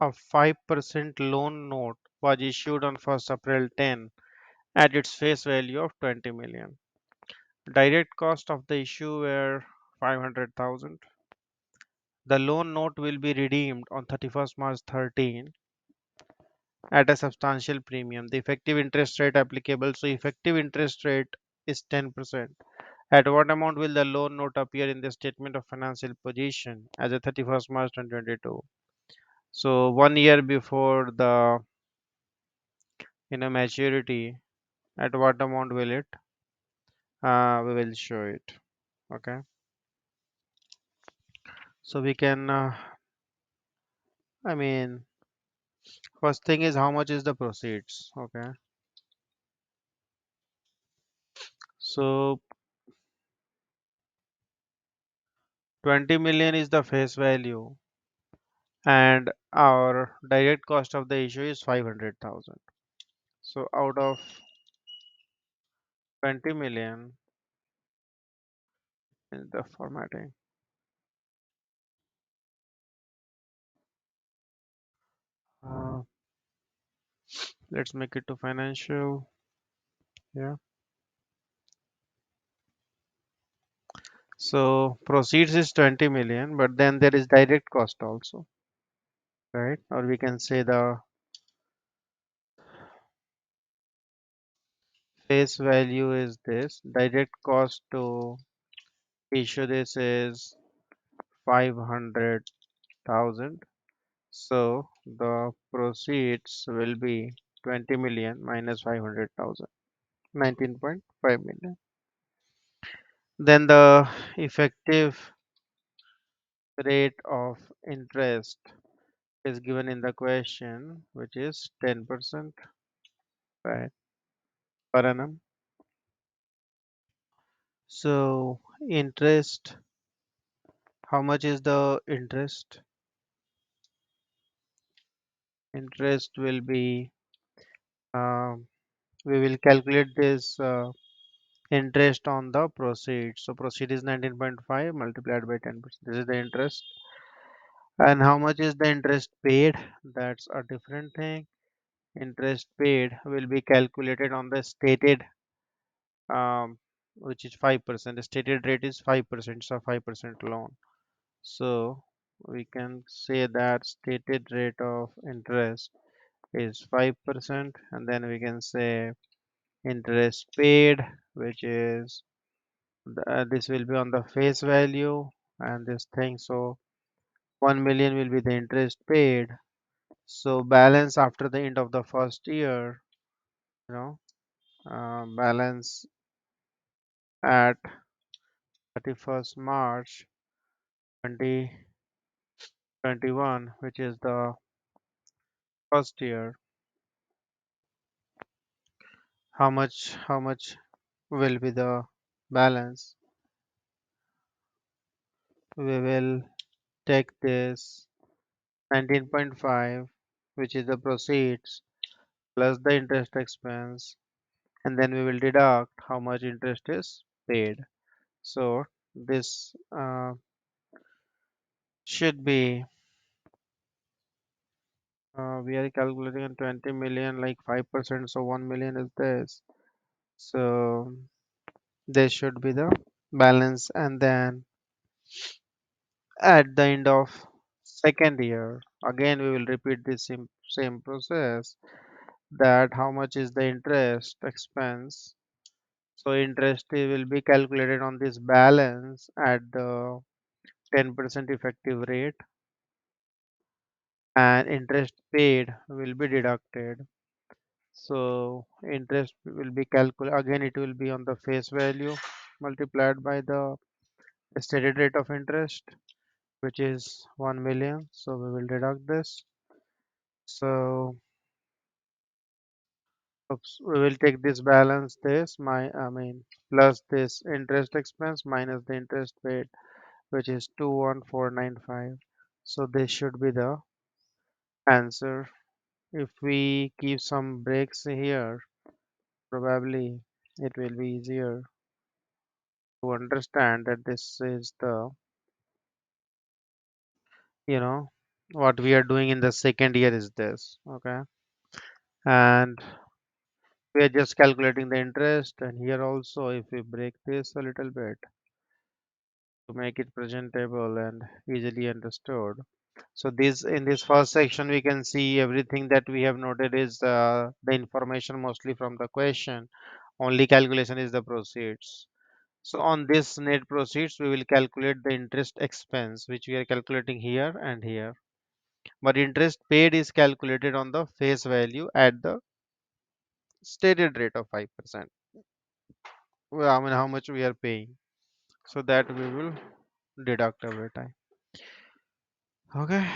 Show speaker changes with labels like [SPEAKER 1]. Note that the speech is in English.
[SPEAKER 1] A 5% loan note was issued on 1st April 10 at its face value of 20 million. Direct cost of the issue were 500,000. The loan note will be redeemed on 31st March 13 at a substantial premium. The effective interest rate applicable, so effective interest rate is 10%. At what amount will the loan note appear in the statement of financial position as of 31st March 2022? So 1 year before the maturity, at what amount will it? We will show it. Okay. So we can. I mean, first thing is how much is the proceeds. Okay. So 20 million is the face value, and our direct cost of the issue is 500,000. So out of 20 million is the formatting. Uh, let's make it to financial. Yeah. So proceeds is 20 million, but then there is direct cost also, right? Or we can say the face value is this. Direct cost to issue this is 500,000. So the proceeds will be 20 million minus 500,000, 19.5 million. Then the effective rate of interest is given in the question, which is 10%, right, per annum. So interest, how much is the interest? Interest will be, um, we will calculate this interest on the proceeds. So proceed is 19.5 multiplied by 10%. This is the interest. And how much is the interest paid? That's a different thing. Interest paid will be calculated on the stated, um, which is 5%. The stated rate is 5%, so 5% loan. So we can say that stated rate of interest is 5%, and then we can say interest paid, which is this will be on the face value and this thing. So 1 million will be the interest paid. So balance after the end of the first year, you know, balance at 31st March 2021, which is the first year. How much will be the balance? We will take this 19.5, which is the proceeds plus the interest expense, and then we will deduct how much interest is paid. So this should be, we are calculating on 20 million like 5%, so 1 million is this. So this should be the balance, and then at the end of second year, again we will repeat this same process, that how much is the interest expense. So interest will be calculated on this balance at the 10% effective rate, and interest paid will be deducted. So interest will be calculated, again it will be on the face value multiplied by the stated rate of interest, which is 1 million. So we will deduct this. So oops, we will take this balance, this plus this interest expense minus the interest paid, which is 21495. So this should be the answer. If we keep some breaks here, probably it will be easier to understand that this is the, you know, What we are doing in the second year is this. Okay. And we are just calculating the interest. And here also, if we break this a little bit to make it presentable and easily understood. So this in this first section, we can see everything that we have noted is the information mostly from the question. Only calculation is the proceeds. So on this net proceeds, we will calculate the interest expense, which we are calculating here and here. But interest paid is calculated on the face value at the stated rate of 5%. Well, I mean, how much we are paying. So that we will deduct every time. Okay.